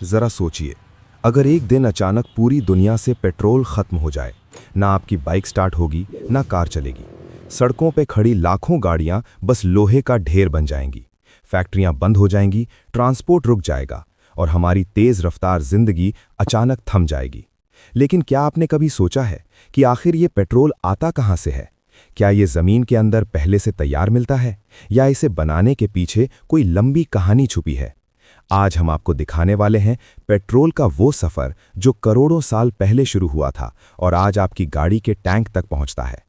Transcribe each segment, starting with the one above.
जरा सोचिए, अगर एक दिन अचानक पूरी दुनिया से पेट्रोल खत्म हो जाए, ना आपकी बाइक स्टार्ट होगी, ना कार चलेगी। सड़कों पे खड़ी लाखों गाड़ियां बस लोहे का ढेर बन जाएंगी, फैक्ट्रियां बंद हो जाएंगी, ट्रांसपोर्ट रुक जाएगा और हमारी तेज रफ्तार जिंदगी अचानक थम जाएगी। लेकिन क्या आपने कभी सोचा है कि आखिर ये पेट्रोल आता कहाँ से है? क्या ये जमीन के अंदर पहले से तैयार मिलता है या इसे बनाने के पीछे कोई लंबी कहानी छुपी है? आज हम आपको दिखाने वाले हैं पेट्रोल का वो सफर जो करोड़ों साल पहले शुरू हुआ था और आज आपकी गाड़ी के टैंक तक पहुंचता है।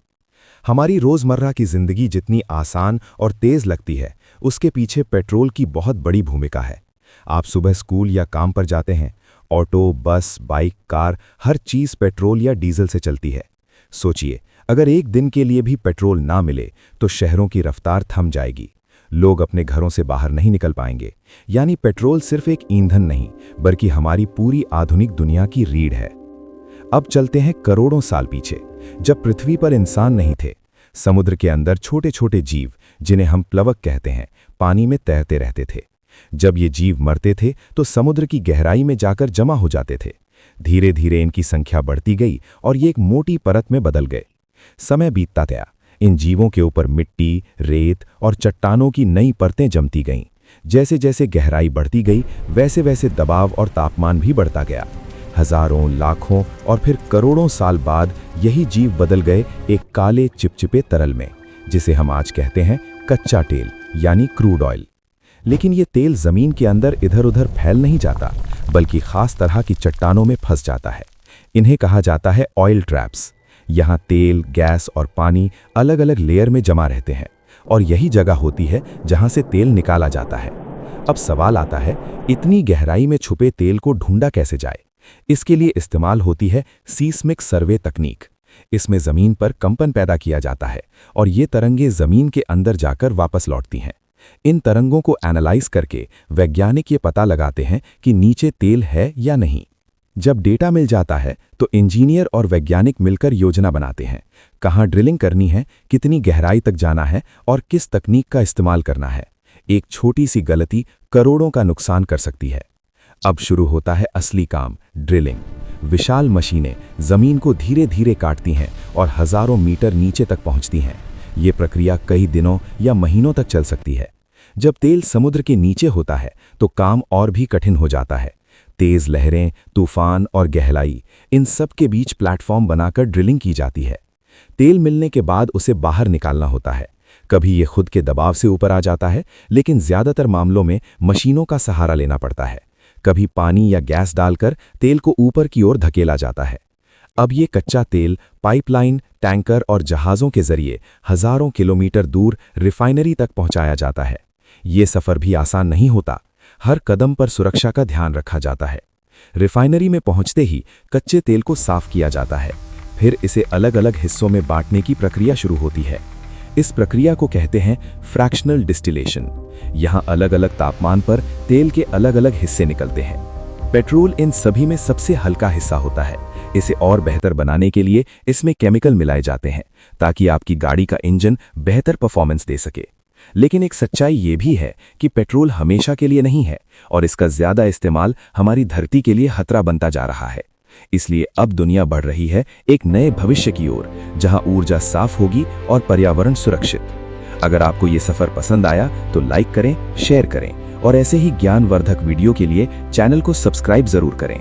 हमारी रोजमर्रा की जिंदगी जितनी आसान और तेज लगती है, उसके पीछे पेट्रोल की बहुत बड़ी भूमिका है। आप सुबह स्कूल या काम पर जाते हैं, ऑटो, बस, बाइक, कार, हर चीज पेट्रोल या डीजल से चलती है। सोचिए, अगर एक दिन के लिए भी पेट्रोल ना मिले तो शहरों की रफ्तार थम जाएगी, लोग अपने घरों से बाहर नहीं निकल पाएंगे। यानी पेट्रोल सिर्फ एक ईंधन नहीं, बल्कि हमारी पूरी आधुनिक दुनिया की रीढ़ है। अब चलते हैं करोड़ों साल पीछे, जब पृथ्वी पर इंसान नहीं थे। समुद्र के अंदर छोटे छोटे जीव, जिन्हें हम प्लवक कहते हैं, पानी में तैरते रहते थे। जब ये जीव मरते थे तो समुद्र की गहराई में जाकर जमा हो जाते थे। धीरे धीरे इनकी संख्या बढ़ती गई और ये एक मोटी परत में बदल गए। समय बीतता गया, इन जीवों के ऊपर मिट्टी, रेत और चट्टानों की नई परतें जमती गईं। जैसे जैसे गहराई बढ़ती गई, वैसे वैसे दबाव और तापमान भी बढ़ता गया। हजारों, लाखों और फिर करोड़ों साल बाद यही जीव बदल गए एक काले चिपचिपे तरल में, जिसे हम आज कहते हैं कच्चा तेल यानी क्रूड ऑयल। लेकिन ये तेल जमीन के अंदर इधर उधर फैल नहीं जाता, बल्कि खास तरह की चट्टानों में फंस जाता है। इन्हें कहा जाता है ऑयल ट्रैप्स। यहाँ तेल, गैस और पानी अलग अलग लेयर में जमा रहते हैं और यही जगह होती है जहाँ से तेल निकाला जाता है। अब सवाल आता है, इतनी गहराई में छुपे तेल को ढूंढा कैसे जाए? इसके लिए इस्तेमाल होती है सीस्मिक सर्वे तकनीक। इसमें जमीन पर कंपन पैदा किया जाता है और ये तरंगे जमीन के अंदर जाकर वापस लौटती हैं। इन तरंगों को एनालाइज करके वैज्ञानिक ये पता लगाते हैं कि नीचे तेल है या नहीं। जब डेटा मिल जाता है तो इंजीनियर और वैज्ञानिक मिलकर योजना बनाते हैं, कहाँ ड्रिलिंग करनी है, कितनी गहराई तक जाना है और किस तकनीक का इस्तेमाल करना है। एक छोटी सी गलती करोड़ों का नुकसान कर सकती है। अब शुरू होता है असली काम, ड्रिलिंग। विशाल मशीनें जमीन को धीरे धीरे काटती हैं और हजारों मीटर नीचे तक पहुंचती हैं। ये प्रक्रिया कई दिनों या महीनों तक चल सकती है। जब तेल समुद्र के नीचे होता है तो काम और भी कठिन हो जाता है। तेज लहरें, तूफान और गहराई, इन सब के बीच प्लेटफॉर्म बनाकर ड्रिलिंग की जाती है। तेल मिलने के बाद उसे बाहर निकालना होता है। कभी ये खुद के दबाव से ऊपर आ जाता है, लेकिन ज्यादातर मामलों में मशीनों का सहारा लेना पड़ता है। कभी पानी या गैस डालकर तेल को ऊपर की ओर धकेला जाता है। अब ये कच्चा तेल पाइपलाइन, टैंकर और जहाज़ों के जरिए हजारों किलोमीटर दूर रिफाइनरी तक पहुंचाया जाता है। ये सफ़र भी आसान नहीं होता। हर कदम पर सुरक्षा का ध्यान रखा जाता है। रिफाइनरी में पहुंचते ही कच्चे तेल को साफ किया जाता है। फिर इसे अलग अलग हिस्सों में बांटने की प्रक्रिया शुरू होती है। इस प्रक्रिया को कहते हैं फ्रैक्शनल डिस्टिलेशन। यहाँ अलग अलग तापमान पर तेल के अलग अलग हिस्से निकलते हैं। पेट्रोल इन सभी में सबसे हल्का हिस्सा होता है। इसे और बेहतर बनाने के लिए इसमें केमिकल मिलाए जाते हैं ताकि आपकी गाड़ी का इंजन बेहतर परफॉर्मेंस दे सके। लेकिन एक सच्चाई ये भी है कि पेट्रोल हमेशा के लिए नहीं है और इसका ज्यादा इस्तेमाल हमारी धरती के लिए खतरा बनता जा रहा है। इसलिए अब दुनिया बढ़ रही है एक नए भविष्य की ओर, जहां ऊर्जा साफ होगी और पर्यावरण सुरक्षित। अगर आपको ये सफर पसंद आया तो लाइक करें, शेयर करें और ऐसे ही ज्ञानवर्धक वीडियो के लिए चैनल को सब्सक्राइब जरूर करें।